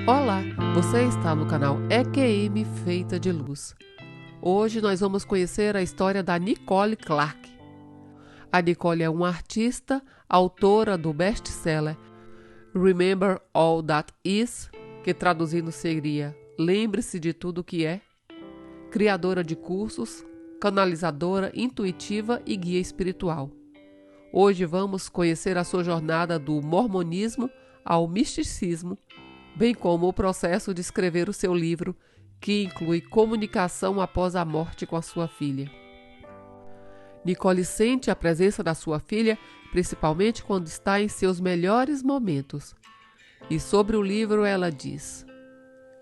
Olá, você está no canal EQM Feita de Luz. Hoje nós vamos conhecer a história da Nicole Clark. A Nicole é uma artista, autora do best-seller Remember All That Is, que traduzindo seria Lembre-se de Tudo Que É, criadora de cursos, canalizadora intuitiva e guia espiritual. Hoje vamos conhecer a sua jornada do mormonismo ao misticismo, bem como o processo de escrever o seu livro, que inclui comunicação após a morte com a sua filha. Nicole sente a presença da sua filha, principalmente quando está em seus melhores momentos. E sobre o livro ela diz: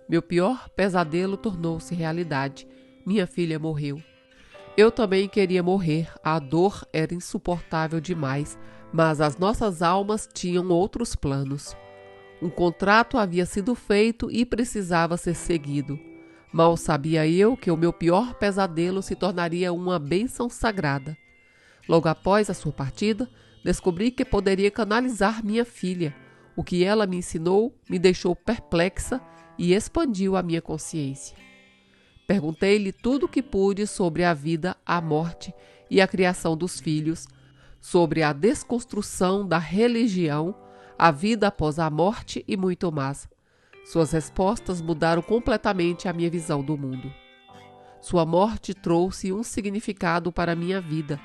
"Meu pior pesadelo tornou-se realidade. Minha filha morreu. Eu também queria morrer, a dor era insuportável demais, mas as nossas almas tinham outros planos. Um contrato havia sido feito e precisava ser seguido. Mal sabia eu que o meu pior pesadelo se tornaria uma bênção sagrada. Logo após a sua partida, descobri que poderia canalizar minha filha. O que ela me ensinou me deixou perplexa e expandiu a minha consciência. Perguntei-lhe tudo o que pude sobre a vida, a morte e a criação dos filhos, sobre a desconstrução da religião, a vida após a morte e muito mais. Suas respostas mudaram completamente a minha visão do mundo. Sua morte trouxe um significado para a minha vida.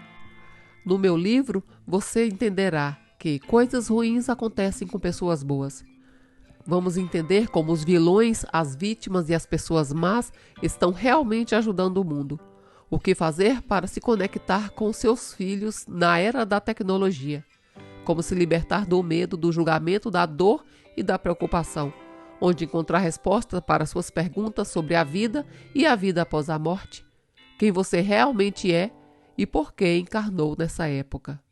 No meu livro, você entenderá que coisas ruins acontecem com pessoas boas. Vamos entender como os vilões, as vítimas e as pessoas más estão realmente ajudando o mundo. O que fazer para se conectar com seus filhos na era da tecnologia. Como se libertar do medo, do julgamento, da dor e da preocupação, onde encontrar respostas para suas perguntas sobre a vida e a vida após a morte, quem você realmente é e por que encarnou nessa época.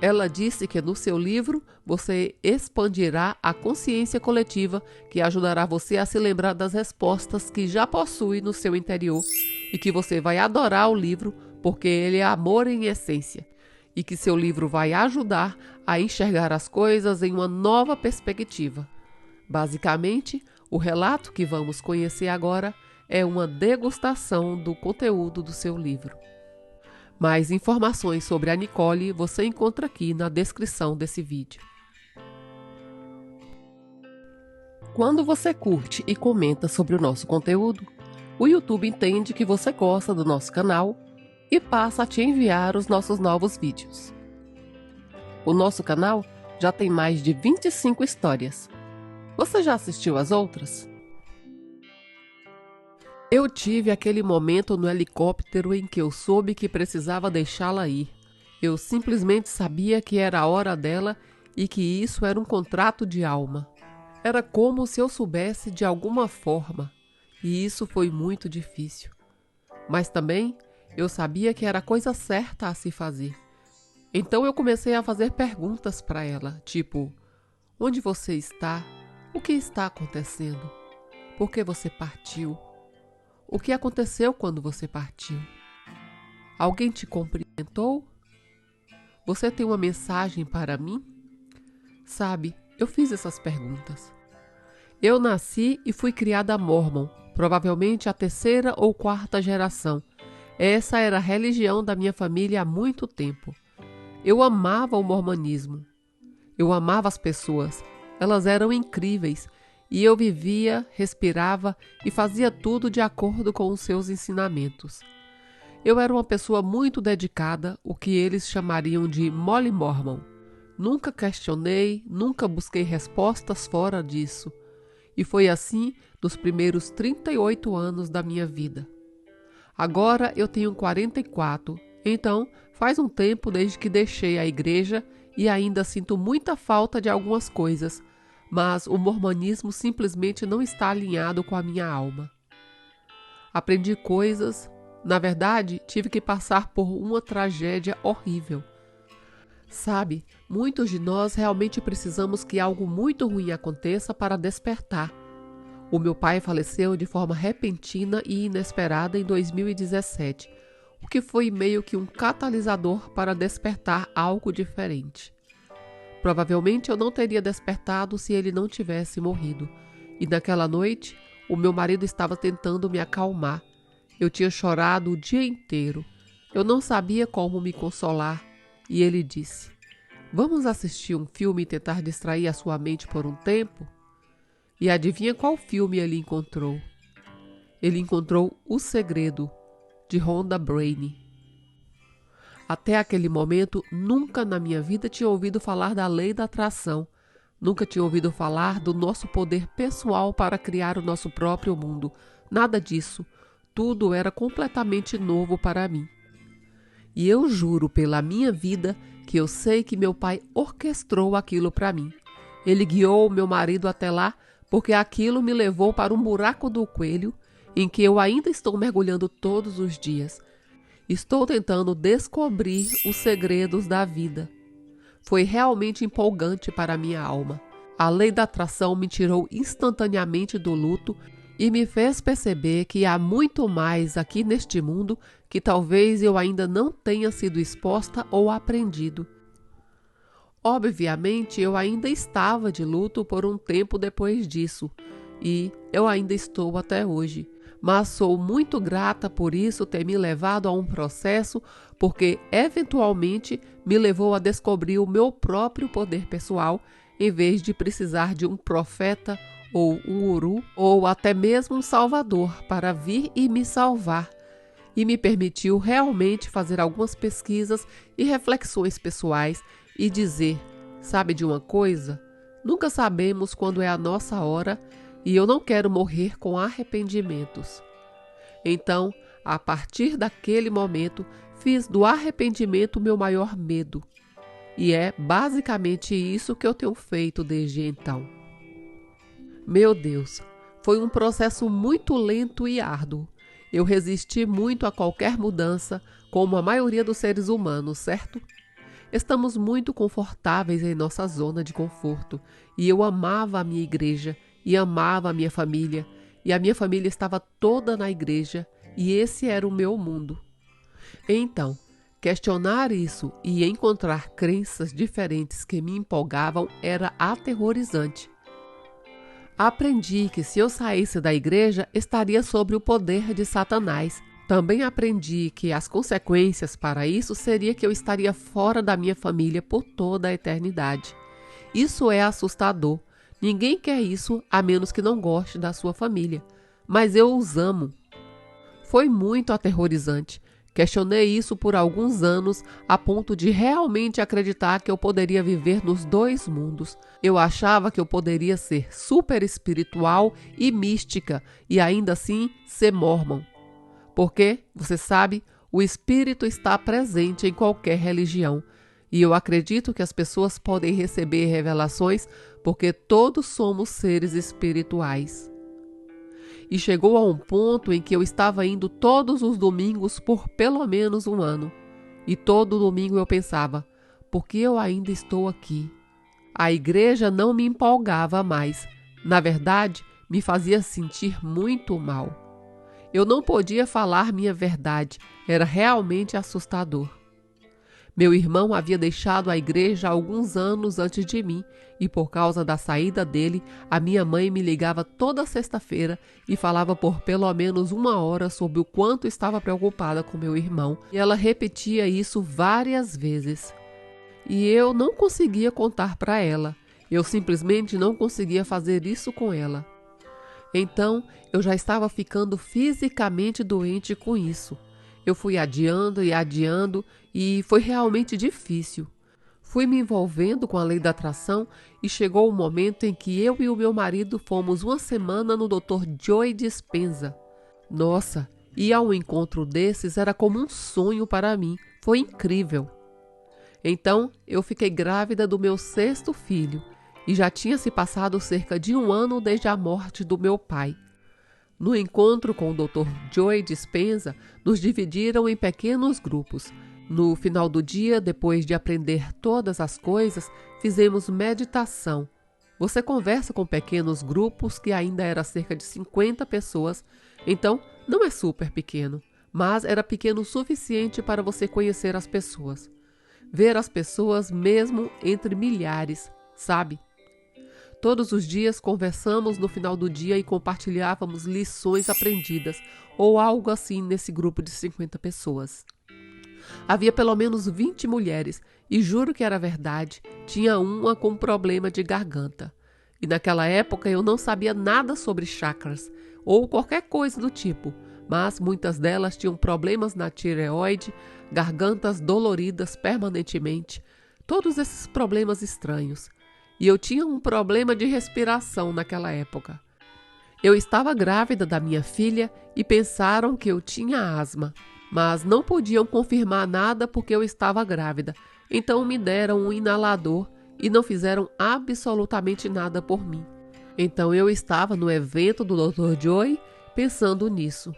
Ela disse que no seu livro você expandirá a consciência coletiva que ajudará você a se lembrar das respostas que já possui no seu interior e que você vai adorar o livro porque ele é amor em essência. E que seu livro vai ajudar a enxergar as coisas em uma nova perspectiva. Basicamente, o relato que vamos conhecer agora é uma degustação do conteúdo do seu livro. Mais informações sobre a Nicole você encontra aqui na descrição desse vídeo. Quando você curte e comenta sobre o nosso conteúdo, o YouTube entende que você gosta do nosso canal e passa a te enviar os nossos novos vídeos. O nosso canal já tem mais de 25 histórias. Você já assistiu às outras? Eu tive aquele momento no helicóptero em que eu soube que precisava deixá-la ir. Eu simplesmente sabia que era a hora dela e que isso era um contrato de alma. Era como se eu soubesse de alguma forma, e isso foi muito difícil. Mas também eu sabia que era a coisa certa a se fazer. Então eu comecei a fazer perguntas para ela, tipo: onde você está? O que está acontecendo? Por que você partiu? O que aconteceu quando você partiu? Alguém te cumprimentou? Você tem uma mensagem para mim? Sabe, eu fiz essas perguntas. Eu nasci e fui criada mórmon, provavelmente a 3ª ou 4ª geração. Essa era a religião da minha família há muito tempo. Eu amava o mormonismo. Eu amava as pessoas. Elas eram incríveis. E eu vivia, respirava e fazia tudo de acordo com os seus ensinamentos. Eu era uma pessoa muito dedicada, o que eles chamariam de Molly Mormon. Nunca questionei, nunca busquei respostas fora disso. E foi assim nos primeiros 38 anos da minha vida. Agora eu tenho 44, então faz um tempo desde que deixei a igreja e ainda sinto muita falta de algumas coisas, mas o mormonismo simplesmente não está alinhado com a minha alma. Aprendi coisas, na verdade, tive que passar por uma tragédia horrível. Sabe, muitos de nós realmente precisamos que algo muito ruim aconteça para despertar. O meu pai faleceu de forma repentina e inesperada em 2017, o que foi meio que um catalisador para despertar algo diferente. Provavelmente eu não teria despertado se ele não tivesse morrido. E naquela noite, o meu marido estava tentando me acalmar. Eu tinha chorado o dia inteiro. Eu não sabia como me consolar. E ele disse: "Vamos assistir um filme e tentar distrair a sua mente por um tempo?" E adivinha qual filme ele encontrou? Ele encontrou O Segredo, de Rhonda Byrne. Até aquele momento, nunca na minha vida tinha ouvido falar da lei da atração. Nunca tinha ouvido falar do nosso poder pessoal para criar o nosso próprio mundo. Nada disso. Tudo era completamente novo para mim. E eu juro pela minha vida que eu sei que meu pai orquestrou aquilo para mim. Ele guiou meu marido até lá porque aquilo me levou para um buraco do coelho em que eu ainda estou mergulhando todos os dias. Estou tentando descobrir os segredos da vida. Foi realmente empolgante para a minha alma. A lei da atração me tirou instantaneamente do luto e me fez perceber que há muito mais aqui neste mundo que talvez eu ainda não tenha sido exposta ou aprendido. Obviamente, eu ainda estava de luto por um tempo depois disso, e eu ainda estou até hoje. Mas sou muito grata por isso ter me levado a um processo, porque eventualmente me levou a descobrir o meu próprio poder pessoal, em vez de precisar de um profeta ou um guru ou até mesmo um salvador para vir e me salvar. E me permitiu realmente fazer algumas pesquisas e reflexões pessoais e dizer: sabe de uma coisa? Nunca sabemos quando é a nossa hora e eu não quero morrer com arrependimentos. Então, a partir daquele momento, fiz do arrependimento meu maior medo. E é basicamente isso que eu tenho feito desde então. Meu Deus, foi um processo muito lento e árduo. Eu resisti muito a qualquer mudança, como a maioria dos seres humanos, certo? Estamos muito confortáveis em nossa zona de conforto, e eu amava a minha igreja, e amava a minha família, e a minha família estava toda na igreja, e esse era o meu mundo. Então, questionar isso e encontrar crenças diferentes que me empolgavam era aterrorizante. Aprendi que se eu saísse da igreja, estaria sob o poder de Satanás. Também aprendi que as consequências para isso seria que eu estaria fora da minha família por toda a eternidade. Isso é assustador. Ninguém quer isso a menos que não goste da sua família. Mas eu os amo. Foi muito aterrorizante. Questionei isso por alguns anos, a ponto de realmente acreditar que eu poderia viver nos dois mundos. Eu achava que eu poderia ser super espiritual e mística e ainda assim ser mórmon. Porque, você sabe, o espírito está presente em qualquer religião. E eu acredito que as pessoas podem receber revelações porque todos somos seres espirituais. E chegou a um ponto em que eu estava indo todos os domingos por pelo menos um ano. E todo domingo eu pensava: por que eu ainda estou aqui? A igreja não me empolgava mais. Na verdade, me fazia sentir muito mal. Eu não podia falar minha verdade. Era realmente assustador. Meu irmão havia deixado a igreja há alguns anos antes de mim e por causa da saída dele, a minha mãe me ligava toda sexta-feira e falava por pelo menos 1 hora sobre o quanto estava preocupada com meu irmão, e ela repetia isso várias vezes. E eu não conseguia contar para ela. Eu simplesmente não conseguia fazer isso com ela. Então, eu já estava ficando fisicamente doente com isso. Eu fui adiando e adiando e foi realmente difícil. Fui me envolvendo com a lei da atração e chegou o momento em que eu e o meu marido fomos 1 semana no Dr. Joe Dispenza. Nossa, ir a um encontro desses era como um sonho para mim. Foi incrível. Então, eu fiquei grávida do meu 6º filho e já tinha se passado cerca de 1 ano desde a morte do meu pai. No encontro com o Dr. Joe Dispenza, nos dividiram em pequenos grupos. No final do dia, depois de aprender todas as coisas, fizemos meditação. Você conversa com pequenos grupos, que ainda era cerca de 50 pessoas, então não é super pequeno, mas era pequeno o suficiente para você conhecer as pessoas. Ver as pessoas mesmo entre milhares, sabe? Todos os dias conversamos no final do dia e compartilhávamos lições aprendidas, ou algo assim nesse grupo de 50 pessoas. Havia pelo menos 20 mulheres, e juro que era verdade, tinha uma com problema de garganta. E naquela época eu não sabia nada sobre chakras, ou qualquer coisa do tipo, mas muitas delas tinham problemas na tireoide, gargantas doloridas permanentemente, todos esses problemas estranhos. E eu tinha um problema de respiração naquela época. Eu estava grávida da minha filha e pensaram que eu tinha asma, mas não podiam confirmar nada porque eu estava grávida. Então me deram um inalador e não fizeram absolutamente nada por mim. Então eu estava no evento do Dr. Joy pensando nisso.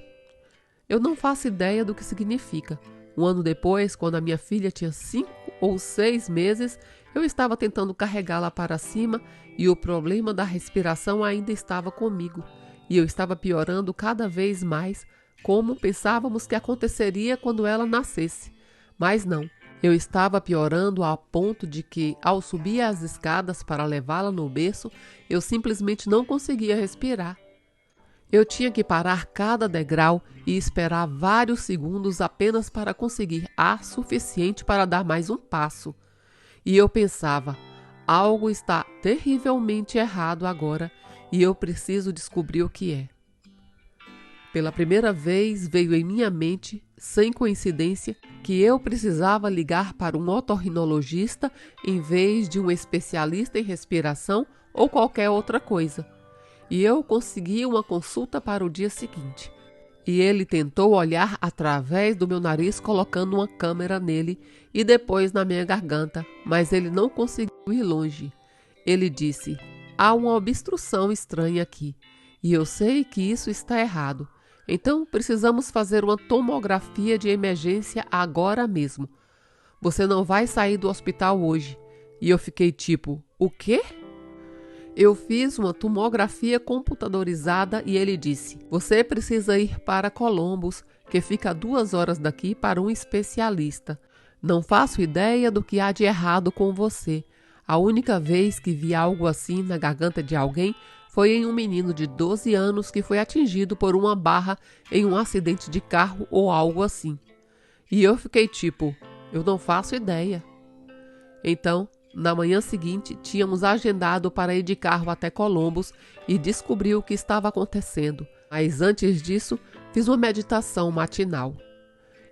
Eu não faço ideia do que significa. Um ano depois, quando a minha filha tinha 5 ou 6 meses, eu estava tentando carregá-la para cima e o problema da respiração ainda estava comigo. E eu estava piorando cada vez mais, como pensávamos que aconteceria quando ela nascesse. Mas não, eu estava piorando a ponto de que, ao subir as escadas para levá-la no berço, eu simplesmente não conseguia respirar. Eu tinha que parar cada degrau e esperar vários segundos apenas para conseguir ar suficiente para dar mais um passo. E eu pensava, algo está terrivelmente errado agora e eu preciso descobrir o que é. Pela primeira vez veio em minha mente, sem coincidência, que eu precisava ligar para um otorrinologista em vez de um especialista em respiração ou qualquer outra coisa. E eu consegui uma consulta para o dia seguinte. E ele tentou olhar através do meu nariz colocando uma câmera nele e depois na minha garganta, mas ele não conseguiu ir longe. Ele disse, há uma obstrução estranha aqui e eu sei que isso está errado. Então precisamos fazer uma tomografia de emergência agora mesmo. Você não vai sair do hospital hoje. E eu fiquei tipo, o quê? Eu fiz uma tomografia computadorizada e ele disse, você precisa ir para Columbus, que fica a 2 horas daqui, para um especialista. Não faço ideia do que há de errado com você. A única vez que vi algo assim na garganta de alguém foi em um menino de 12 anos que foi atingido por uma barra em um acidente de carro ou algo assim. E eu fiquei tipo, eu não faço ideia. Então, na manhã seguinte, tínhamos agendado para ir de carro até Columbus e descobrir o que estava acontecendo. Mas antes disso, fiz uma meditação matinal.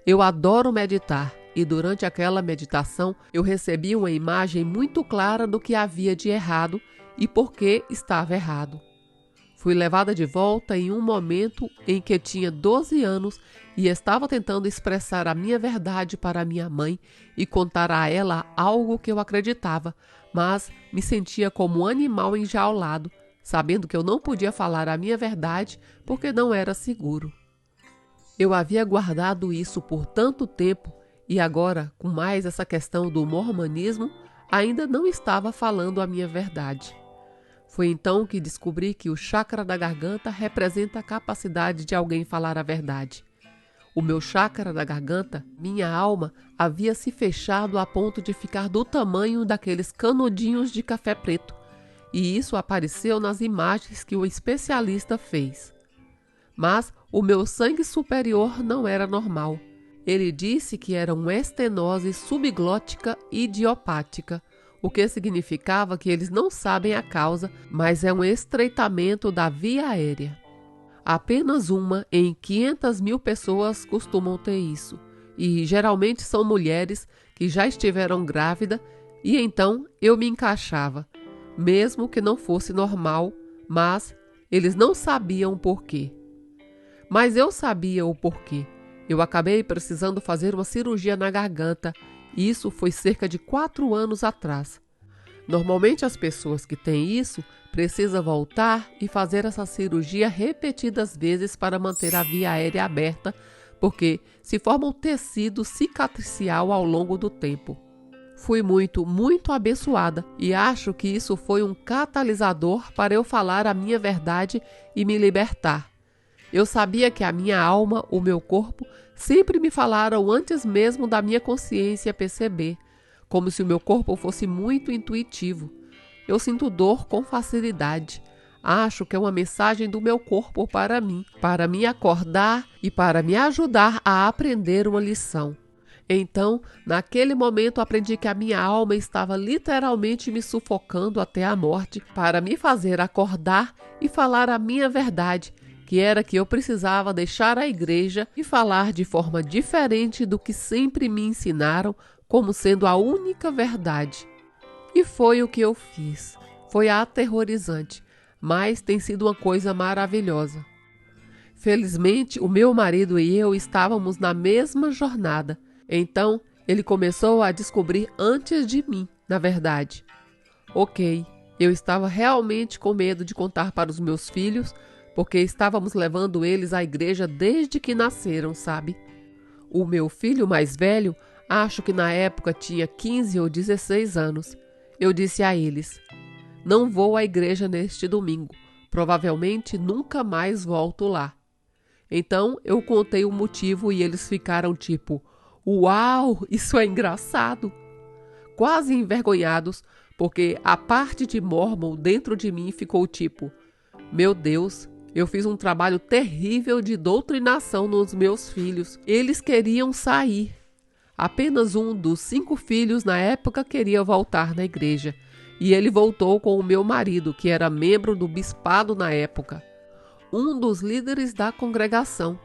Eu adoro meditar e durante aquela meditação eu recebi uma imagem muito clara do que havia de errado e por que estava errado. Fui levada de volta em um momento em que tinha 12 anos e estava tentando expressar a minha verdade para minha mãe e contar a ela algo que eu acreditava, mas me sentia como um animal enjaulado, sabendo que eu não podia falar a minha verdade porque não era seguro. Eu havia guardado isso por tanto tempo e agora, com mais essa questão do mormonismo, ainda não estava falando a minha verdade. Foi então que descobri que o chakra da garganta representa a capacidade de alguém falar a verdade. O meu chakra da garganta, minha alma, havia se fechado a ponto de ficar do tamanho daqueles canudinhos de café preto, e isso apareceu nas imagens que o especialista fez. Mas o meu sangue superior não era normal. Ele disse que era uma estenose subglótica idiopática, o que significava que eles não sabem a causa, mas é um estreitamento da via aérea. Apenas uma em 500.000 pessoas costumam ter isso, e geralmente são mulheres que já estiveram grávidas, e então eu me encaixava, mesmo que não fosse normal, mas eles não sabiam o porquê. Mas eu sabia o porquê. Eu acabei precisando fazer uma cirurgia na garganta. Isso foi cerca de 4 anos atrás. Normalmente as pessoas que têm isso precisam voltar e fazer essa cirurgia repetidas vezes para manter a via aérea aberta, porque se forma um tecido cicatricial ao longo do tempo. Fui muito abençoada e acho que isso foi um catalisador para eu falar a minha verdade e me libertar. Eu sabia que a minha alma, o meu corpo, sempre me falaram antes mesmo da minha consciência perceber, como se o meu corpo fosse muito intuitivo. eu sinto dor com facilidade. Acho que é uma mensagem do meu corpo para mim, para me acordar e para me ajudar a aprender uma lição. Então, naquele momento, aprendi que a minha alma estava literalmente me sufocando até a morte para me fazer acordar e falar a minha verdade, que era que eu precisava deixar a igreja e falar de forma diferente do que sempre me ensinaram como sendo a única verdade. E foi o que eu fiz. Foi aterrorizante, mas tem sido uma coisa maravilhosa. Felizmente, o meu marido e eu estávamos na mesma jornada. Então, ele começou a descobrir antes de mim, na verdade. Ok, eu estava realmente com medo de contar para os meus filhos, porque estávamos levando eles à igreja desde que nasceram, sabe? O meu filho mais velho, acho que na época tinha 15 ou 16 anos. Eu disse a eles: não vou à igreja neste domingo, provavelmente nunca mais volto lá. Então eu contei o motivo e eles ficaram tipo: uau, isso é engraçado! Quase envergonhados, porque a parte de Mormon dentro de mim ficou tipo: meu Deus, eu fiz um trabalho terrível de doutrinação nos meus filhos. Eles queriam sair. Apenas um dos 5 filhos na época queria voltar na igreja. E ele voltou com o meu marido, que era membro do bispado na época. Um dos líderes da congregação.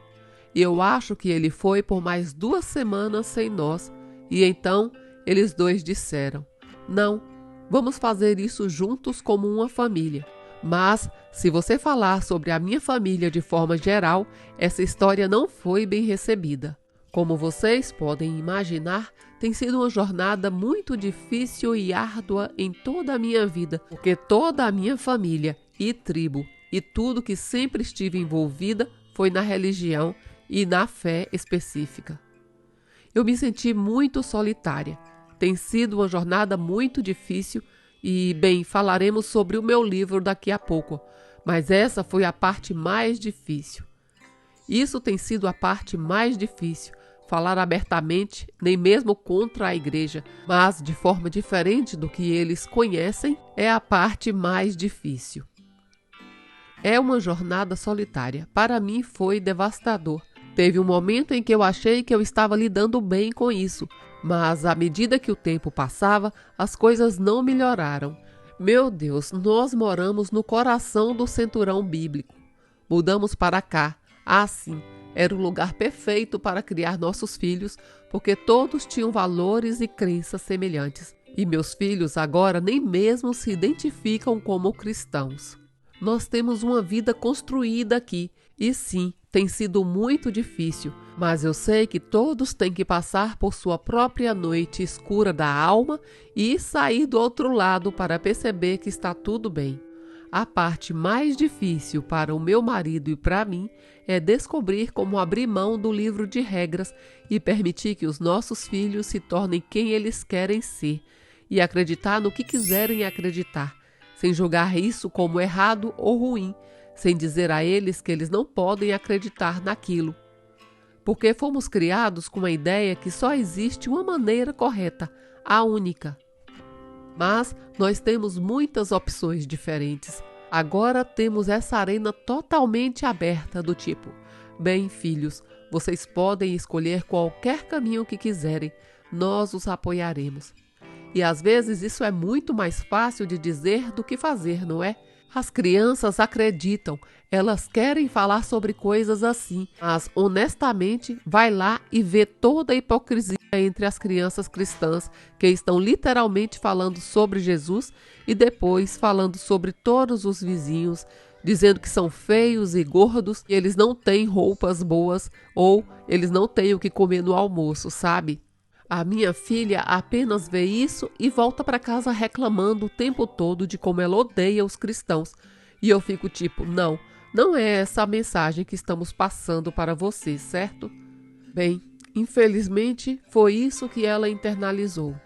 E eu acho que ele foi por mais 2 semanas sem nós. E então, eles dois disseram: não, vamos fazer isso juntos como uma família. Mas, se você falar sobre a minha família de forma geral, essa história não foi bem recebida. Como vocês podem imaginar, tem sido uma jornada muito difícil e árdua em toda a minha vida, porque toda a minha família e tribo e tudo que sempre estive envolvida foi na religião e na fé específica. Eu me senti muito solitária. Tem sido uma jornada muito difícil e, bem, falaremos sobre o meu livro daqui a pouco, mas essa foi a parte mais difícil. Isso tem sido a parte mais difícil, falar abertamente, nem mesmo contra a igreja, mas de forma diferente do que eles conhecem, é a parte mais difícil. É uma jornada solitária. Para mim foi devastador. Teve um momento em que eu achei que eu estava lidando bem com isso, mas à medida que o tempo passava, as coisas não melhoraram. Meu Deus, nós moramos no coração do cinturão bíblico. Mudamos para cá. Sim, era o lugar perfeito para criar nossos filhos, porque todos tinham valores e crenças semelhantes. E meus filhos agora nem mesmo se identificam como cristãos. Nós temos uma vida construída aqui, e sim, tem sido muito difícil, mas eu sei que todos têm que passar por sua própria noite escura da alma e sair do outro lado para perceber que está tudo bem. A parte mais difícil para o meu marido e para mim é descobrir como abrir mão do livro de regras e permitir que os nossos filhos se tornem quem eles querem ser e acreditar no que quiserem acreditar, sem julgar isso como errado ou ruim, sem dizer a eles que eles não podem acreditar naquilo. Porque fomos criados com a ideia que só existe uma maneira correta, a única. Mas nós temos muitas opções diferentes. Agora temos essa arena totalmente aberta do tipo: bem, filhos, vocês podem escolher qualquer caminho que quiserem, nós os apoiaremos. E às vezes isso é muito mais fácil de dizer do que fazer, não é? As crianças acreditam, elas querem falar sobre coisas assim, mas honestamente vai lá e vê toda a hipocrisia entre as crianças cristãs que estão literalmente falando sobre Jesus e depois falando sobre todos os vizinhos, dizendo que são feios e gordos e eles não têm roupas boas ou eles não têm o que comer no almoço, sabe? A minha filha apenas vê isso e volta para casa reclamando o tempo todo de como ela odeia os cristãos. E eu fico tipo: não é essa a mensagem que estamos passando para você, certo? Bem, infelizmente foi isso que ela internalizou.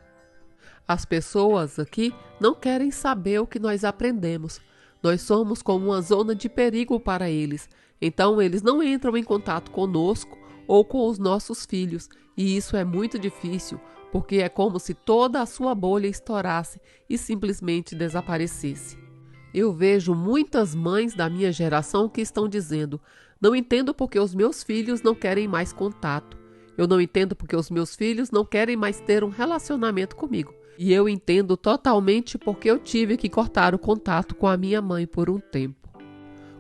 As pessoas aqui não querem saber o que nós aprendemos. Nós somos como uma zona de perigo para eles. Então eles não entram em contato conosco ou com os nossos filhos. E isso é muito difícil, porque é como se toda a sua bolha estourasse e simplesmente desaparecesse. Eu vejo muitas mães da minha geração que estão dizendo: não entendo porque os meus filhos não querem mais contato. Eu não entendo porque os meus filhos não querem mais ter um relacionamento comigo. E eu entendo totalmente porque eu tive que cortar o contato com a minha mãe por um tempo.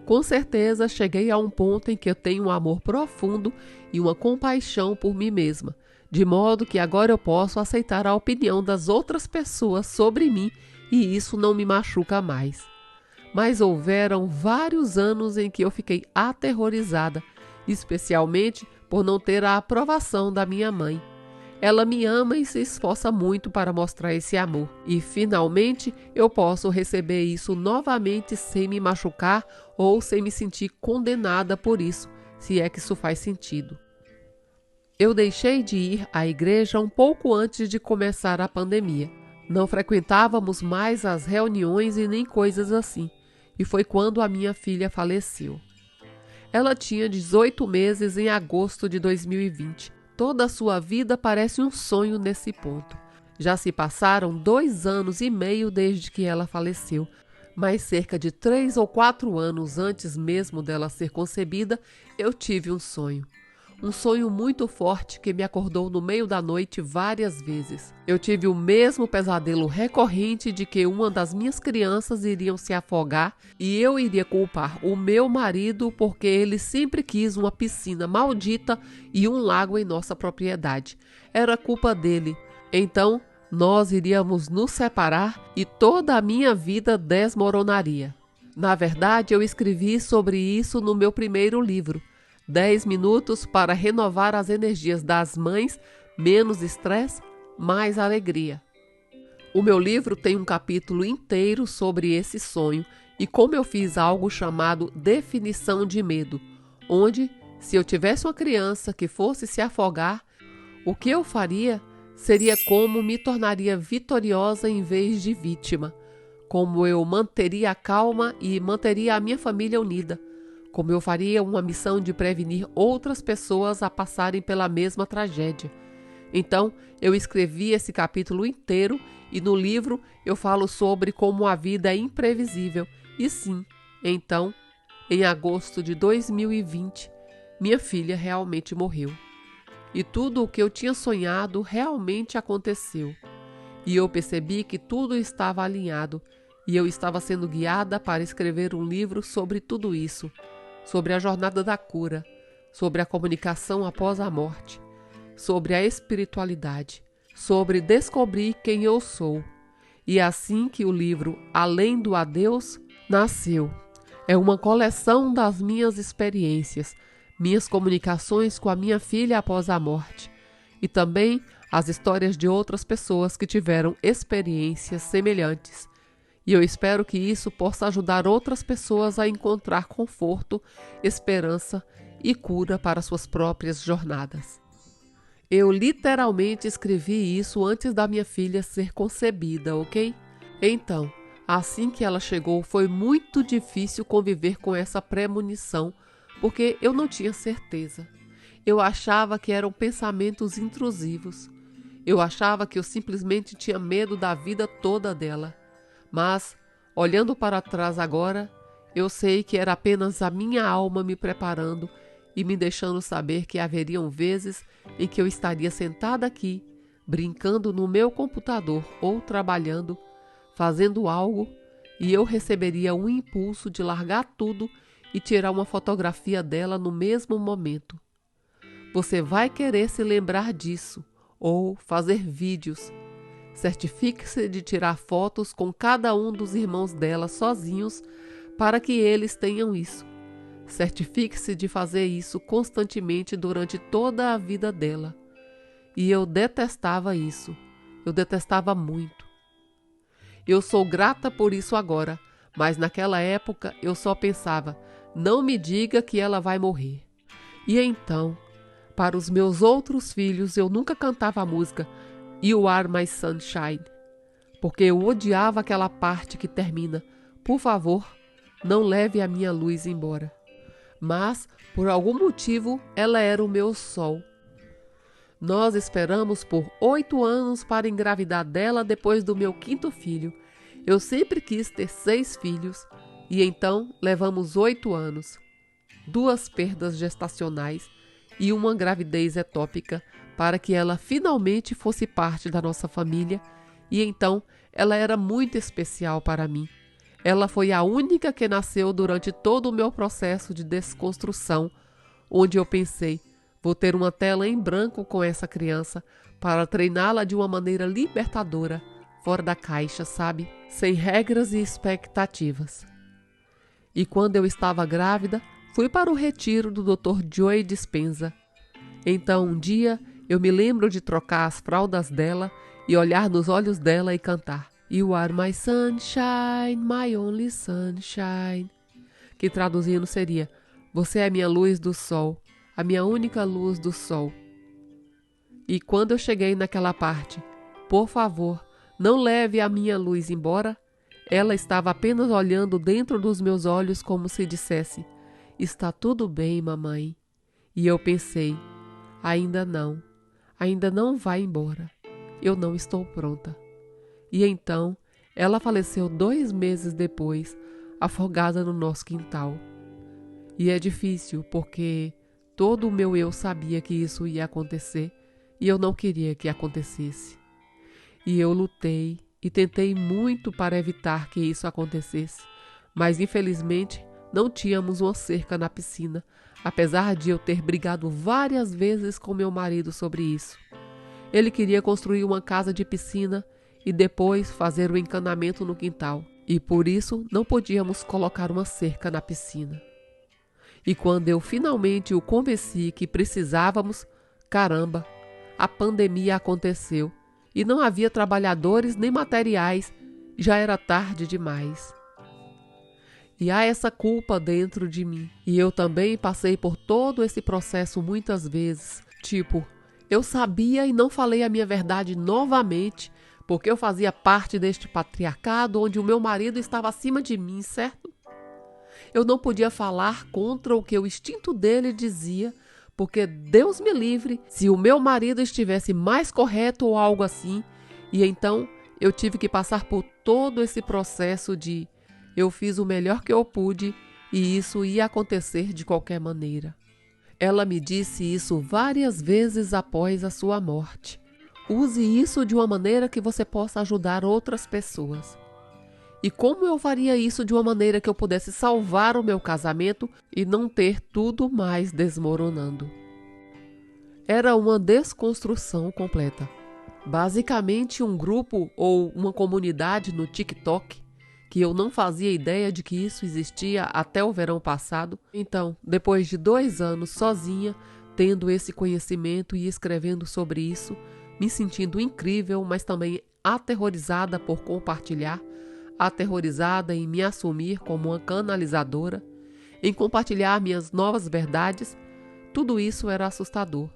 Com certeza cheguei a um ponto em que eu tenho um amor profundo e uma compaixão por mim mesma, de modo que agora eu posso aceitar a opinião das outras pessoas sobre mim e isso não me machuca mais. Mas houveram vários anos em que eu fiquei aterrorizada, especialmente por não ter a aprovação da minha mãe. Ela me ama e se esforça muito para mostrar esse amor. E, finalmente, eu posso receber isso novamente sem me machucar ou sem me sentir condenada por isso, se é que isso faz sentido. Eu deixei de ir à igreja um pouco antes de começar a pandemia. Não frequentávamos mais as reuniões e nem coisas assim. E foi quando a minha filha faleceu. Ela tinha 18 meses em agosto de 2020. Toda a sua vida parece um sonho nesse ponto. Já se passaram 2 anos e meio desde que ela faleceu, mas cerca de 3 ou 4 anos antes mesmo dela ser concebida, eu tive um sonho. Um sonho muito forte que me acordou no meio da noite várias vezes. Eu tive o mesmo pesadelo recorrente de que uma das minhas crianças iriam se afogar e eu iria culpar o meu marido porque ele sempre quis uma piscina maldita e um lago em nossa propriedade. Era culpa dele. Então, nós iríamos nos separar e toda a minha vida desmoronaria. Na verdade, eu escrevi sobre isso no meu primeiro livro. 10 minutos para renovar as energias das mães, menos estresse, mais alegria. O meu livro tem um capítulo inteiro sobre esse sonho e como eu fiz algo chamado definição de medo, onde, se eu tivesse uma criança que fosse se afogar, o que eu faria seria como me tornaria vitoriosa em vez de vítima, como eu manteria a calma e manteria a minha família unida, como eu faria uma missão de prevenir outras pessoas a passarem pela mesma tragédia. Então, eu escrevi esse capítulo inteiro e no livro eu falo sobre como a vida é imprevisível. E sim, então, em agosto de 2020, minha filha realmente morreu. E tudo o que eu tinha sonhado realmente aconteceu. E eu percebi que tudo estava alinhado e eu estava sendo guiada para escrever um livro sobre tudo isso. Sobre a jornada da cura, sobre a comunicação após a morte, sobre a espiritualidade, sobre descobrir quem eu sou. E é assim que o livro Além do Adeus nasceu. É uma coleção das minhas experiências, minhas comunicações com a minha filha após a morte e também as histórias de outras pessoas que tiveram experiências semelhantes. E eu espero que isso possa ajudar outras pessoas a encontrar conforto, esperança e cura para suas próprias jornadas. Eu literalmente escrevi isso antes da minha filha ser concebida, ok? Então, assim que ela chegou, foi muito difícil conviver com essa premonição, porque eu não tinha certeza. Eu achava que eram pensamentos intrusivos. Eu achava que eu simplesmente tinha medo da vida toda dela. Mas, olhando para trás agora, eu sei que era apenas a minha alma me preparando e me deixando saber que haveriam vezes em que eu estaria sentada aqui, brincando no meu computador ou trabalhando, fazendo algo, e eu receberia um impulso de largar tudo e tirar uma fotografia dela no mesmo momento. Você vai querer se lembrar disso, ou fazer vídeos. Certifique-se de tirar fotos com cada um dos irmãos dela sozinhos para que eles tenham isso. Certifique-se de fazer isso constantemente durante toda a vida dela. E eu detestava isso. Eu detestava muito. Eu sou grata por isso agora, mas naquela época eu só pensava, não me diga que ela vai morrer. E então, para os meus outros filhos, eu nunca cantava a música You Are My Sunshine, porque eu odiava aquela parte que termina, por favor, não leve a minha luz embora. Mas, por algum motivo, ela era o meu sol. Nós esperamos por 8 anos para engravidar dela depois do meu 5º filho. Eu sempre quis ter 6 filhos e então levamos 8 anos. 2 perdas gestacionais e uma gravidez ectópica para que ela finalmente fosse parte da nossa família, e então ela era muito especial para mim. Ela foi a única que nasceu durante todo o meu processo de desconstrução, onde eu pensei, vou ter uma tela em branco com essa criança para treiná-la de uma maneira libertadora, fora da caixa, sabe? Sem regras e expectativas. E quando eu estava grávida, fui para o retiro do Dr. Joe Dispenza. Então, um dia, eu me lembro de trocar as fraldas dela e olhar nos olhos dela e cantar You are my sunshine, my only sunshine, que traduzindo seria Você é minha luz do sol, a minha única luz do sol. E quando eu cheguei naquela parte, por favor, não leve a minha luz embora, ela estava apenas olhando dentro dos meus olhos como se dissesse, está tudo bem, mamãe. E eu pensei, ainda não vai embora, eu não estou pronta. E então, ela faleceu 2 meses depois, afogada no nosso quintal. E é difícil porque todo o meu eu sabia que isso ia acontecer e eu não queria que acontecesse. E eu lutei e tentei muito para evitar que isso acontecesse, mas infelizmente não tínhamos uma cerca na piscina, apesar de eu ter brigado várias vezes com meu marido sobre isso. Ele queria construir uma casa de piscina e depois fazer o encanamento no quintal, e por isso não podíamos colocar uma cerca na piscina. E quando eu finalmente o convenci que precisávamos, caramba, a pandemia aconteceu e não havia trabalhadores nem materiais, já era tarde demais. E há essa culpa dentro de mim. E eu também passei por todo esse processo muitas vezes. Tipo, eu sabia e não falei a minha verdade novamente, porque eu fazia parte deste patriarcado onde o meu marido estava acima de mim, certo? Eu não podia falar contra o que o instinto dele dizia, porque Deus me livre se o meu marido estivesse mais correto ou algo assim. E então eu tive que passar por todo esse processo de eu fiz o melhor que eu pude e isso ia acontecer de qualquer maneira. Ela me disse isso várias vezes após a sua morte. Use isso de uma maneira que você possa ajudar outras pessoas. E como eu faria isso de uma maneira que eu pudesse salvar o meu casamento e não ter tudo mais desmoronando? Era uma desconstrução completa. Basicamente um grupo ou uma comunidade no TikTok, que eu não fazia ideia de que isso existia até o verão passado. Então, depois de 2 anos sozinha, tendo esse conhecimento e escrevendo sobre isso, me sentindo incrível, mas também aterrorizada por compartilhar, aterrorizada em me assumir como uma canalizadora, em compartilhar minhas novas verdades, tudo isso era assustador.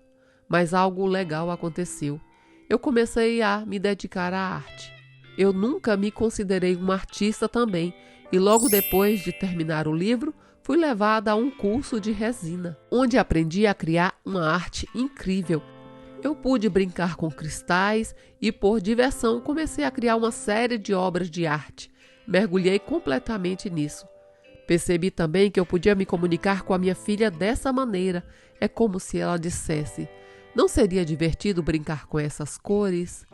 Mas algo legal aconteceu. Eu comecei a me dedicar à arte. Eu nunca me considerei uma artista também, e logo depois de terminar o livro, fui levada a um curso de resina, onde aprendi a criar uma arte incrível. Eu pude brincar com cristais e, por diversão, comecei a criar uma série de obras de arte. Mergulhei completamente nisso. Percebi também que eu podia me comunicar com a minha filha dessa maneira. É como se ela dissesse, não seria divertido brincar com essas cores?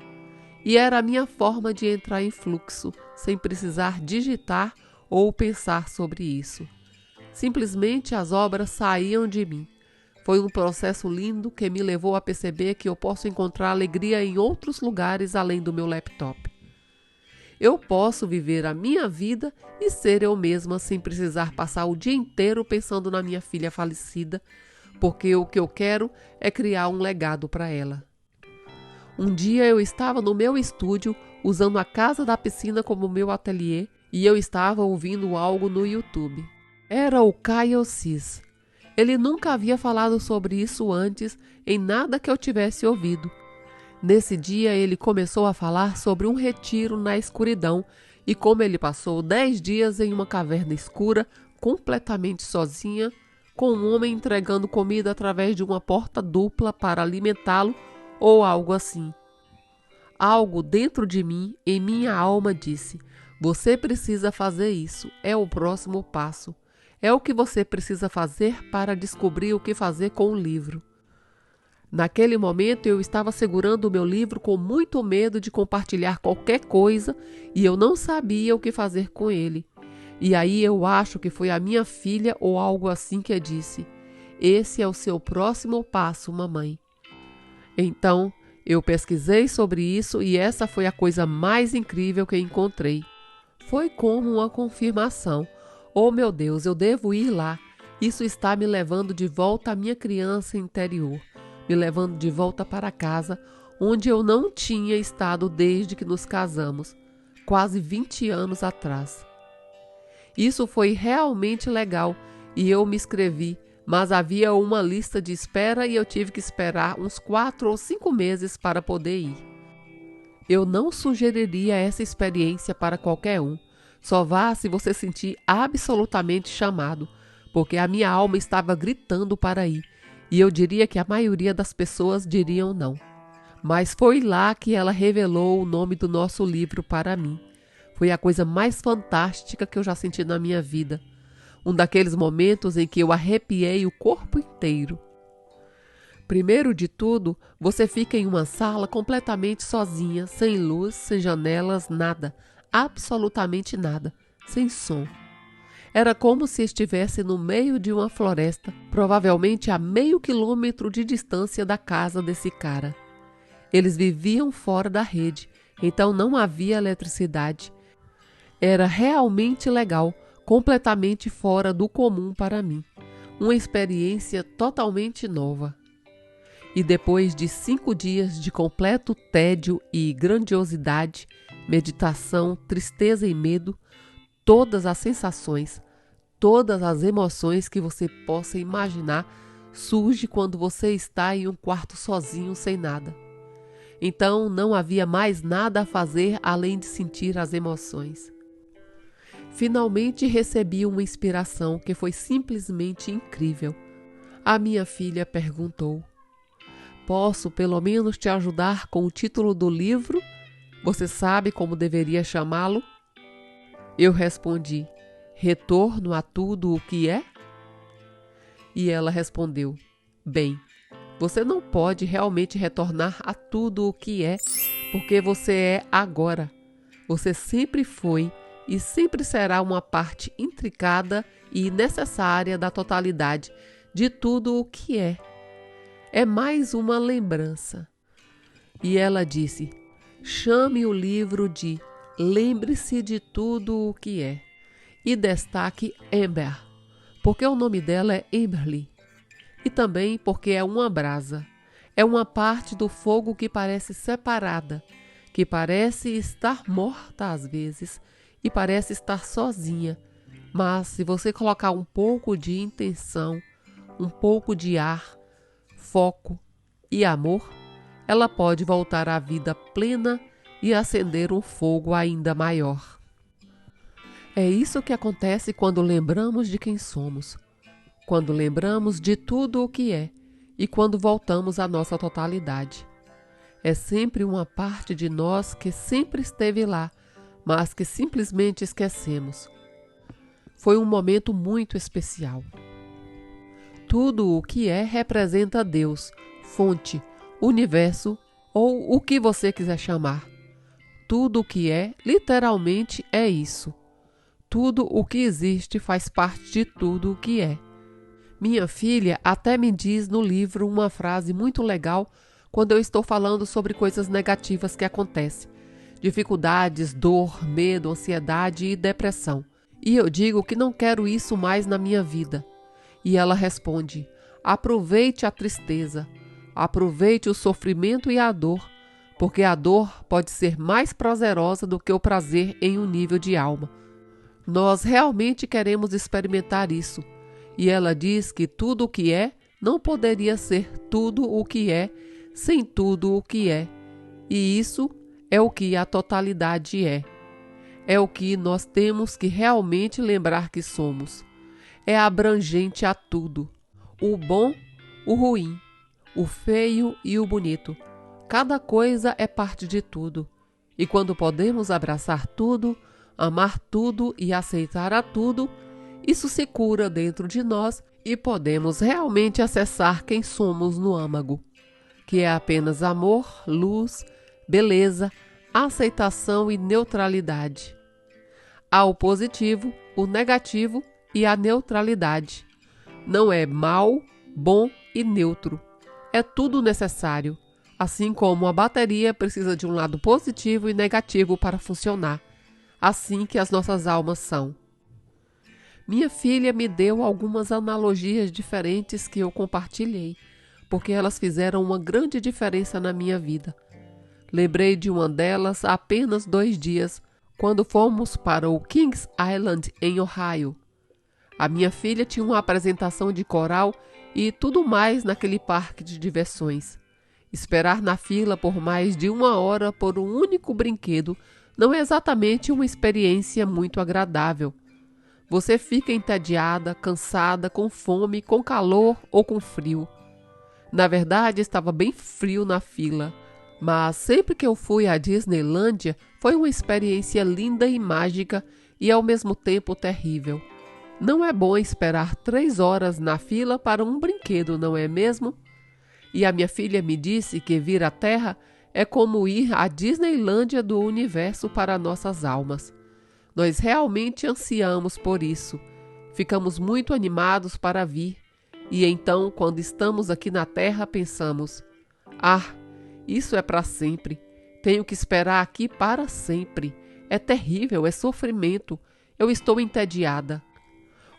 E era a minha forma de entrar em fluxo, sem precisar digitar ou pensar sobre isso. Simplesmente as obras saíam de mim. Foi um processo lindo que me levou a perceber que eu posso encontrar alegria em outros lugares além do meu laptop. Eu posso viver a minha vida e ser eu mesma sem precisar passar o dia inteiro pensando na minha filha falecida, porque o que eu quero é criar um legado para ela. Um dia eu estava no meu estúdio usando a casa da piscina como meu ateliê e eu estava ouvindo algo no YouTube. Era o Kyle Cease. Ele nunca havia falado sobre isso antes em nada que eu tivesse ouvido. Nesse dia ele começou a falar sobre um retiro na escuridão e como ele passou 10 dias em uma caverna escura, completamente sozinha, com um homem entregando comida através de uma porta dupla para alimentá-lo ou algo assim. Algo dentro de mim, em minha alma, disse: você precisa fazer isso, é o próximo passo. É o que você precisa fazer para descobrir o que fazer com o livro. Naquele momento eu estava segurando o meu livro com muito medo de compartilhar qualquer coisa e eu não sabia o que fazer com ele. E aí eu acho que foi a minha filha ou algo assim que disse: esse é o seu próximo passo, mamãe. Então eu pesquisei sobre isso e essa foi a coisa mais incrível que encontrei. Foi como uma confirmação. Oh meu Deus, eu devo ir lá. Isso está me levando de volta à minha criança interior, me levando de volta para casa, onde eu não tinha estado desde que nos casamos, quase 20 anos atrás. Isso foi realmente legal e eu me inscrevi, mas havia uma lista de espera e eu tive que esperar uns 4 ou 5 meses para poder ir. Eu não sugeriria essa experiência para qualquer um. Só vá se você sentir absolutamente chamado, porque a minha alma estava gritando para ir, e eu diria que a maioria das pessoas diriam não. Mas foi lá que ela revelou o nome do nosso livro para mim. Foi a coisa mais fantástica que eu já senti na minha vida. Um daqueles momentos em que eu arrepiei o corpo inteiro. Primeiro de tudo, você fica em uma sala completamente sozinha, sem luz, sem janelas, nada, absolutamente nada, sem som. Era como se estivesse no meio de uma floresta, provavelmente a meio quilômetro de distância da casa desse cara. Eles viviam fora da rede, então não havia eletricidade. Era realmente legal, completamente fora do comum para mim. Uma experiência totalmente nova. E depois de 5 dias de completo tédio e grandiosidade, meditação, tristeza e medo, todas as sensações, todas as emoções que você possa imaginar surgem quando você está em um quarto sozinho sem nada. Então não havia mais nada a fazer além de sentir as emoções. Finalmente recebi uma inspiração que foi simplesmente incrível. A minha filha perguntou: posso pelo menos te ajudar com o título do livro? Você sabe como deveria chamá-lo? Eu respondi: Retorno a tudo o que é? E ela respondeu: bem, você não pode realmente retornar a tudo o que é, porque você é agora. Você sempre foi e sempre será uma parte intricada e necessária da totalidade de tudo o que é. É mais uma lembrança. E ela disse: chame o livro de Lembre-se de Tudo o que é. E destaque Amber, porque o nome dela é Amberly. E também porque é uma brasa. É uma parte do fogo que parece separada, que parece estar morta às vezes e parece estar sozinha. Mas se você colocar um pouco de intenção, um pouco de ar, foco e amor, ela pode voltar à vida plena e acender um fogo ainda maior. É isso que acontece quando lembramos de quem somos, quando lembramos de tudo o que é e quando voltamos à nossa totalidade. É sempre uma parte de nós que sempre esteve lá, mas que simplesmente esquecemos. Foi um momento muito especial. Tudo o que é representa Deus, fonte, universo ou o que você quiser chamar. Tudo o que é, literalmente, é isso. Tudo o que existe faz parte de tudo o que é. Minha filha até me diz no livro uma frase muito legal quando eu estou falando sobre coisas negativas que acontecem. Dificuldades, dor, medo, ansiedade e depressão. E eu digo que não quero isso mais na minha vida. E ela responde: aproveite a tristeza, aproveite o sofrimento e a dor, porque a dor pode ser mais prazerosa do que o prazer em um nível de alma. Nós realmente queremos experimentar isso. E ela diz que tudo o que é não poderia ser tudo o que é sem tudo o que é. E isso é o que a totalidade é. É o que nós temos que realmente lembrar que somos. É abrangente a tudo. O bom, o ruim, o feio e o bonito. Cada coisa é parte de tudo. E quando podemos abraçar tudo, amar tudo e aceitar a tudo, isso se cura dentro de nós e podemos realmente acessar quem somos no âmago, que é apenas amor, luz, beleza, aceitação e neutralidade. Há o positivo, o negativo e a neutralidade. Não é mal, bom e neutro. É tudo necessário, assim como a bateria precisa de um lado positivo e negativo para funcionar. Assim que as nossas almas são. Minha filha me deu algumas analogias diferentes que eu compartilhei, porque elas fizeram uma grande diferença na minha vida. Lembrei de uma delas há apenas 2 dias, quando fomos para o Kings Island, em Ohio. A minha filha tinha uma apresentação de coral e tudo mais naquele parque de diversões. Esperar na fila por mais de 1 hora por um único brinquedo não é exatamente uma experiência muito agradável. Você fica entediada, cansada, com fome, com calor ou com frio. Na verdade, estava bem frio na fila, mas sempre que eu fui à Disneylândia, foi uma experiência linda e mágica e ao mesmo tempo terrível. Não é bom esperar 3 horas na fila para um brinquedo, não é mesmo? E a minha filha me disse que vir à Terra é como ir à Disneylândia do universo para nossas almas. Nós realmente ansiamos por isso. Ficamos muito animados para vir. E então, quando estamos aqui na Terra, pensamos: isso é para sempre. Tenho que esperar aqui para sempre. É terrível, é sofrimento. Eu estou entediada.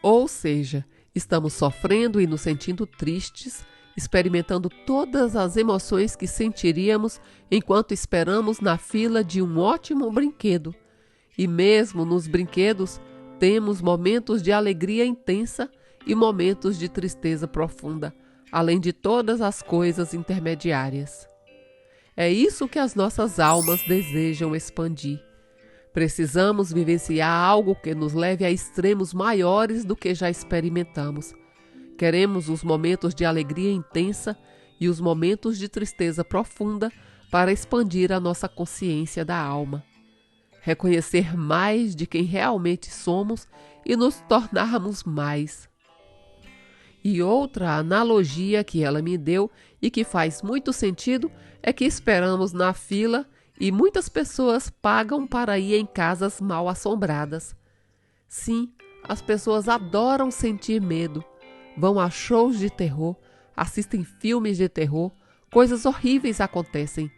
Ou seja, estamos sofrendo e nos sentindo tristes, experimentando todas as emoções que sentiríamos enquanto esperamos na fila de um ótimo brinquedo. E mesmo nos brinquedos, temos momentos de alegria intensa e momentos de tristeza profunda, além de todas as coisas intermediárias. É isso que as nossas almas desejam expandir. Precisamos vivenciar algo que nos leve a extremos maiores do que já experimentamos. Queremos os momentos de alegria intensa e os momentos de tristeza profunda para expandir a nossa consciência da alma. Reconhecer mais de quem realmente somos e nos tornarmos mais. E outra analogia que ela me deu e que faz muito sentido é que esperamos na fila e muitas pessoas pagam para ir em casas mal assombradas. Sim, as pessoas adoram sentir medo, vão a shows de terror, assistem filmes de terror, coisas horríveis acontecem.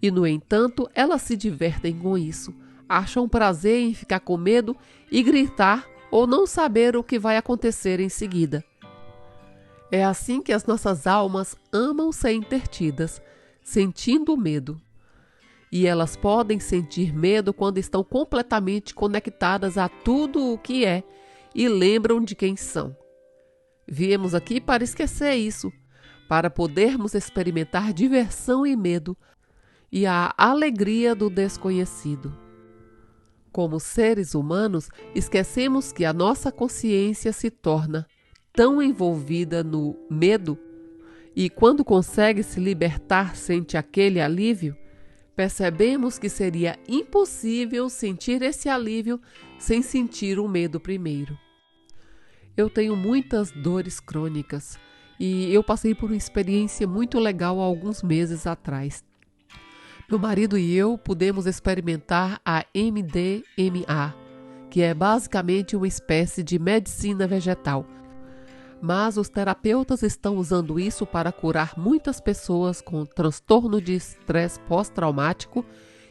E, no entanto, elas se divertem com isso, acham prazer em ficar com medo e gritar ou não saber o que vai acontecer em seguida. É assim que as nossas almas amam ser intertidas, sentindo medo. E elas podem sentir medo quando estão completamente conectadas a tudo o que é e lembram de quem são. Viemos aqui para esquecer isso, para podermos experimentar diversão e medo e a alegria do desconhecido. Como seres humanos, esquecemos que a nossa consciência se torna tão envolvida no medo e quando consegue se libertar sente aquele alívio, percebemos que seria impossível sentir esse alívio sem sentir o medo primeiro. Eu tenho muitas dores crônicas e eu passei por uma experiência muito legal há alguns meses atrás. Meu marido e eu pudemos experimentar a MDMA, que é basicamente uma espécie de medicina vegetal. Mas os terapeutas estão usando isso para curar muitas pessoas com transtorno de estresse pós-traumático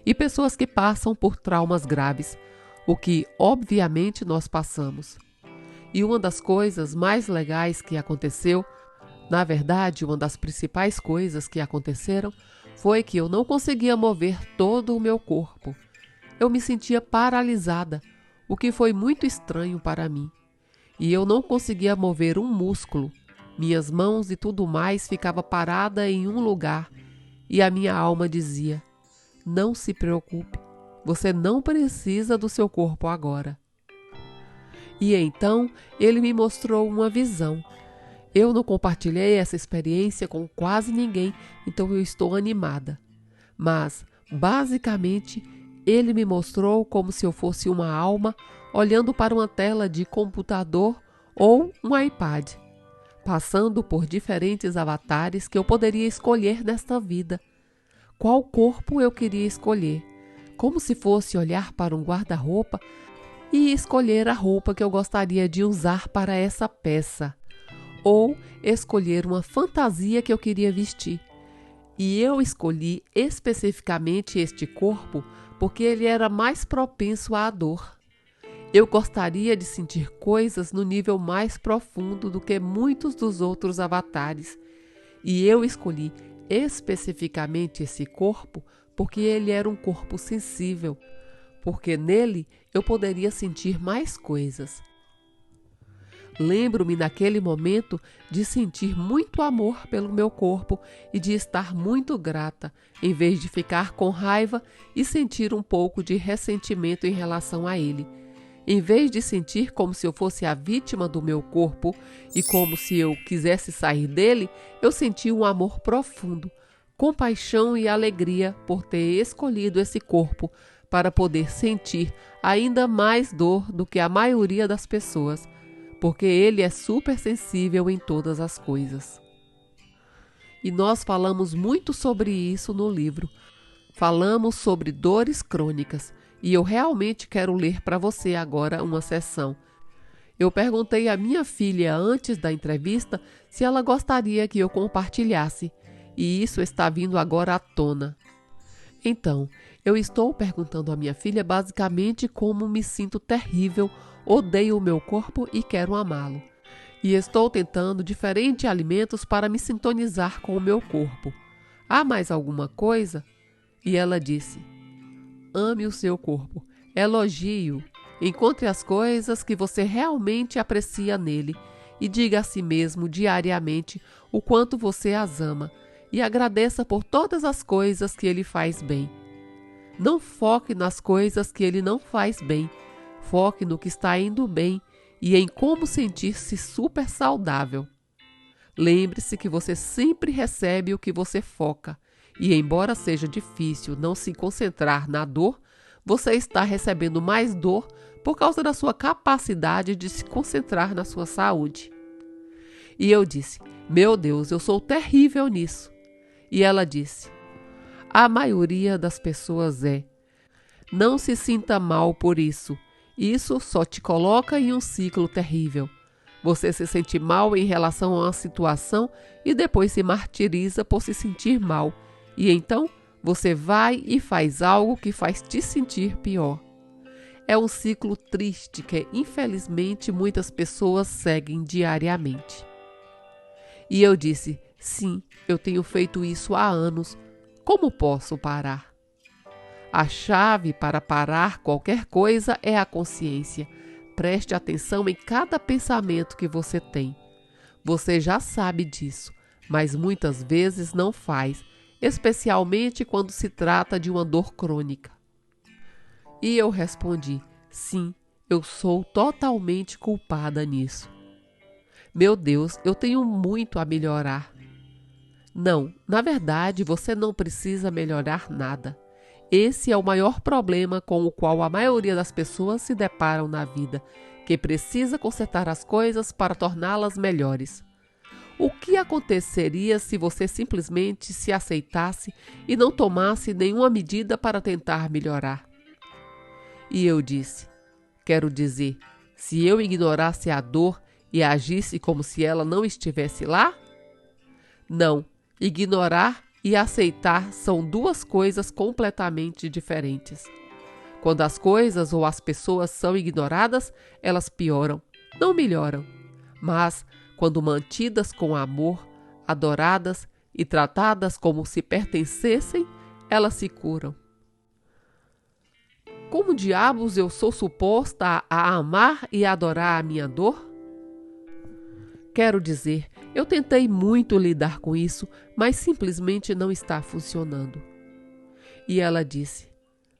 e pessoas que passam por traumas graves, o que obviamente nós passamos. E uma das coisas mais legais que aconteceu, na verdade, uma das principais coisas que aconteceram, foi que eu não conseguia mover todo o meu corpo. Eu me sentia paralisada, o que foi muito estranho para mim. E eu não conseguia mover um músculo. Minhas mãos e tudo mais ficava parada em um lugar. E a minha alma dizia: não se preocupe, você não precisa do seu corpo agora. E então ele me mostrou uma visão. Eu não compartilhei essa experiência com quase ninguém, então eu estou animada. Mas, basicamente, ele me mostrou como se eu fosse uma alma olhando para uma tela de computador ou um iPad, passando por diferentes avatares que eu poderia escolher nesta vida. Qual corpo eu queria escolher? Como se fosse olhar para um guarda-roupa e escolher a roupa que eu gostaria de usar para essa peça. Ou escolher uma fantasia que eu queria vestir. E eu escolhi especificamente este corpo porque ele era mais propenso à dor. Eu gostaria de sentir coisas no nível mais profundo do que muitos dos outros avatares. E eu escolhi especificamente esse corpo porque ele era um corpo sensível, porque nele eu poderia sentir mais coisas. Lembro-me naquele momento de sentir muito amor pelo meu corpo e de estar muito grata, em vez de ficar com raiva e sentir um pouco de ressentimento em relação a ele. Em vez de sentir como se eu fosse a vítima do meu corpo e como se eu quisesse sair dele, eu senti um amor profundo, compaixão e alegria por ter escolhido esse corpo para poder sentir ainda mais dor do que a maioria das pessoas, porque ele é super sensível em todas as coisas. E nós falamos muito sobre isso no livro. Falamos sobre dores crônicas e eu realmente quero ler para você agora uma sessão. Eu perguntei à minha filha antes da entrevista se ela gostaria que eu compartilhasse e isso está vindo agora à tona. Então, eu estou perguntando à minha filha basicamente como me sinto terrível, odeio o meu corpo e quero amá-lo. E estou tentando diferentes alimentos para me sintonizar com o meu corpo. Há mais alguma coisa? E ela disse: ame o seu corpo, elogie-o, encontre as coisas que você realmente aprecia nele e diga a si mesmo diariamente o quanto você as ama e agradeça por todas as coisas que ele faz bem. Não foque nas coisas que ele não faz bem. Foque no que está indo bem e em como sentir-se super saudável. Lembre-se que você sempre recebe o que você foca e, embora seja difícil não se concentrar na dor, você está recebendo mais dor por causa da sua capacidade de se concentrar na sua saúde. E eu disse: meu Deus, eu sou terrível nisso. E ela disse: a maioria das pessoas é. Não se sinta mal por isso. Isso só te coloca em um ciclo terrível. Você se sente mal em relação a uma situação e depois se martiriza por se sentir mal. E então você vai e faz algo que faz te sentir pior. É um ciclo triste que, infelizmente, muitas pessoas seguem diariamente. E eu disse: sim, eu tenho feito isso há anos. Como posso parar? A chave para parar qualquer coisa é a consciência. Preste atenção em cada pensamento que você tem. Você já sabe disso, mas muitas vezes não faz, especialmente quando se trata de uma dor crônica. E eu respondi: sim, eu sou totalmente culpada nisso. Meu Deus, eu tenho muito a melhorar. Não, na verdade, você não precisa melhorar nada. Esse é o maior problema com o qual a maioria das pessoas se deparam na vida, que precisa consertar as coisas para torná-las melhores. O que aconteceria se você simplesmente se aceitasse e não tomasse nenhuma medida para tentar melhorar? E eu disse: quero dizer, se eu ignorasse a dor e agisse como se ela não estivesse lá? Não, ignorar e aceitar são duas coisas completamente diferentes. Quando as coisas ou as pessoas são ignoradas, elas pioram, não melhoram. Mas, quando mantidas com amor, adoradas e tratadas como se pertencessem, elas se curam. Como diabos eu sou suposta a amar e adorar a minha dor? Quero dizer, eu tentei muito lidar com isso, mas simplesmente não está funcionando. E ela disse: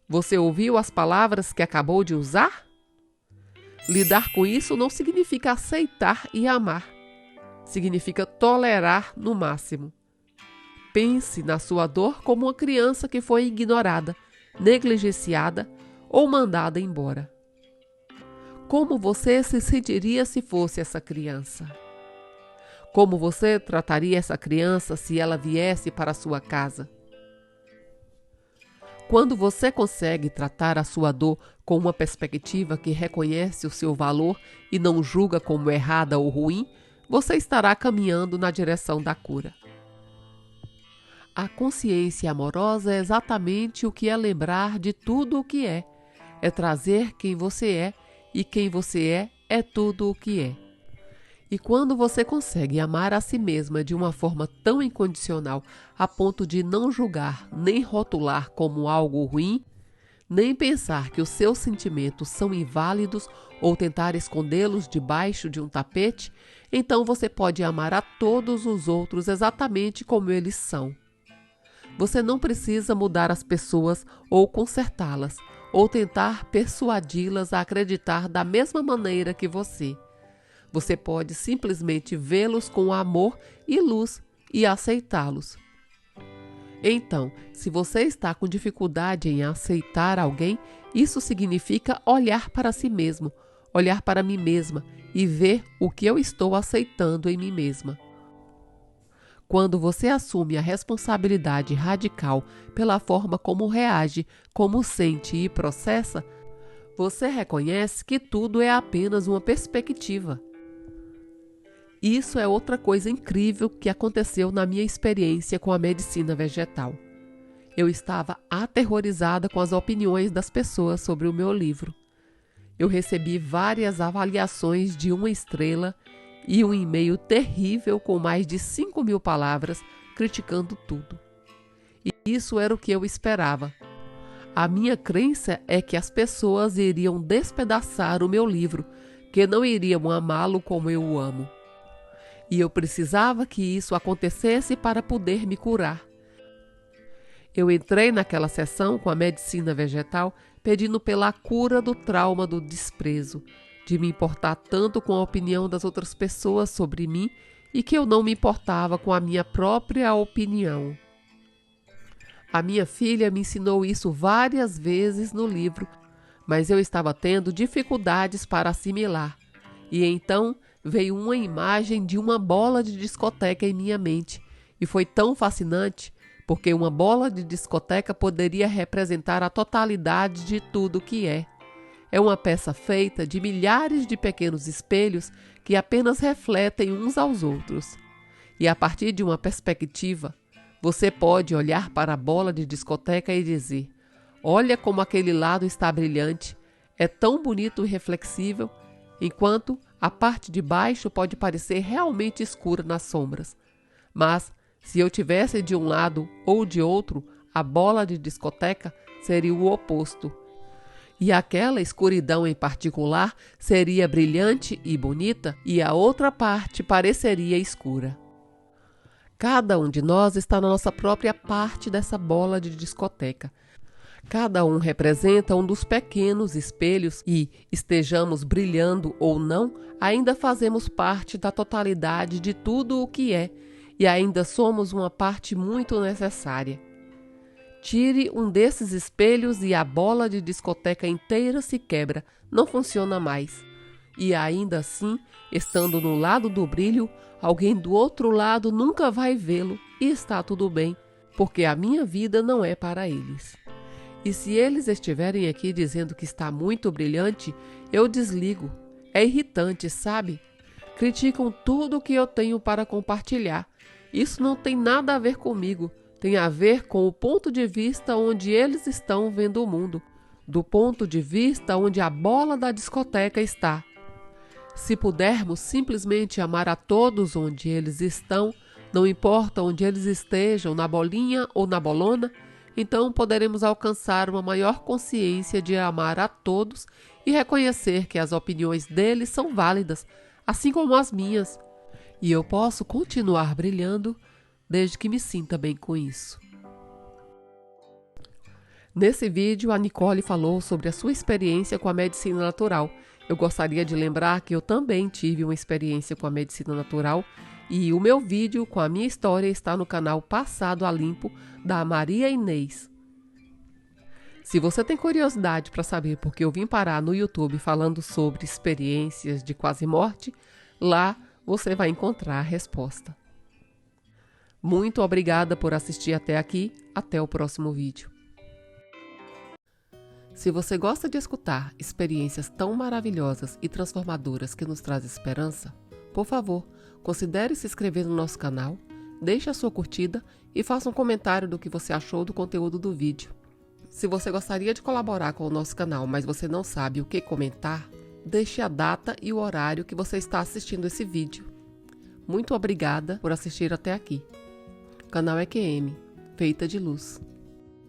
você ouviu as palavras que acabou de usar? Lidar com isso não significa aceitar e amar. significa tolerar no máximo. Pense na sua dor como uma criança que foi ignorada, negligenciada ou mandada embora. Como você se sentiria se fosse essa criança? Como você trataria essa criança se ela viesse para a sua casa? Quando você consegue tratar a sua dor com uma perspectiva que reconhece o seu valor e não julga como errada ou ruim, você estará caminhando na direção da cura. A consciência amorosa é exatamente o que é lembrar de tudo o que é trazer quem você é, e quem você é tudo o que é. E quando você consegue amar a si mesma de uma forma tão incondicional a ponto de não julgar nem rotular como algo ruim, nem pensar que os seus sentimentos são inválidos ou tentar escondê-los debaixo de um tapete, então você pode amar a todos os outros exatamente como eles são. Você não precisa mudar as pessoas ou consertá-las, ou tentar persuadi-las a acreditar da mesma maneira que você. Você pode simplesmente vê-los com amor e luz e aceitá-los. Então, se você está com dificuldade em aceitar alguém, isso significa olhar para si mesmo, olhar para mim mesma e ver o que eu estou aceitando em mim mesma. Quando você assume a responsabilidade radical pela forma como reage, como sente e processa, você reconhece que tudo é apenas uma perspectiva. Isso é outra coisa incrível que aconteceu na minha experiência com a medicina vegetal. Eu estava aterrorizada com as opiniões das pessoas sobre o meu livro. Eu recebi várias avaliações de 1 estrela e um e-mail terrível com mais de 5.000 palavras criticando tudo. E isso era o que eu esperava. A minha crença é que as pessoas iriam despedaçar o meu livro, que não iriam amá-lo como eu o amo. E eu precisava que isso acontecesse para poder me curar. Eu entrei naquela sessão com a medicina vegetal pedindo pela cura do trauma do desprezo, de me importar tanto com a opinião das outras pessoas sobre mim e que eu não me importava com a minha própria opinião. A minha filha me ensinou isso várias vezes no livro, mas eu estava tendo dificuldades para assimilar. E então veio uma imagem de uma bola de discoteca em minha mente, e foi tão fascinante, porque uma bola de discoteca poderia representar a totalidade de tudo que é. É uma peça feita de milhares de pequenos espelhos que apenas refletem uns aos outros. E a partir de uma perspectiva, você pode olhar para a bola de discoteca e dizer: olha como aquele lado está brilhante, é tão bonito e reflexível, enquanto a parte de baixo pode parecer realmente escura nas sombras. Mas, se eu tivesse de um lado ou de outro, a bola de discoteca seria o oposto. E aquela escuridão em particular seria brilhante e bonita, e a outra parte pareceria escura. Cada um de nós está na nossa própria parte dessa bola de discoteca. Cada um representa um dos pequenos espelhos e, estejamos brilhando ou não, ainda fazemos parte da totalidade de tudo o que é, e ainda somos uma parte muito necessária. Tire um desses espelhos e a bola de discoteca inteira se quebra, não funciona mais. E ainda assim, estando no lado do brilho, alguém do outro lado nunca vai vê-lo e está tudo bem, porque a minha vida não é para eles. E se eles estiverem aqui dizendo que está muito brilhante, eu desligo. É irritante, sabe? Criticam tudo o que eu tenho para compartilhar. Isso não tem nada a ver comigo. Tem a ver com o ponto de vista onde eles estão vendo o mundo, do ponto de vista onde a bola da discoteca está. Se pudermos simplesmente amar a todos onde eles estão, não importa onde eles estejam, na bolinha ou na bolona, então poderemos alcançar uma maior consciência de amar a todos e reconhecer que as opiniões deles são válidas, assim como as minhas, e eu posso continuar brilhando desde que me sinta bem com isso. Nesse vídeo, a Nicole falou sobre a sua experiência com a medicina natural. Eu gostaria de lembrar que eu também tive uma experiência com a medicina natural E o meu vídeo com a minha história está no canal Passado a Limpo, da Maria Inês. Se você tem curiosidade para saber por que eu vim parar no YouTube falando sobre experiências de quase morte, lá você vai encontrar a resposta. Muito obrigada por assistir até aqui. Até o próximo vídeo. Se você gosta de escutar experiências tão maravilhosas e transformadoras que nos trazem esperança, por favor, considere se inscrever no nosso canal, deixe a sua curtida e faça um comentário do que você achou do conteúdo do vídeo. Se você gostaria de colaborar com o nosso canal, mas você não sabe o que comentar, deixe a data e o horário que você está assistindo esse vídeo. Muito obrigada por assistir até aqui. O canal EQM, feita de luz.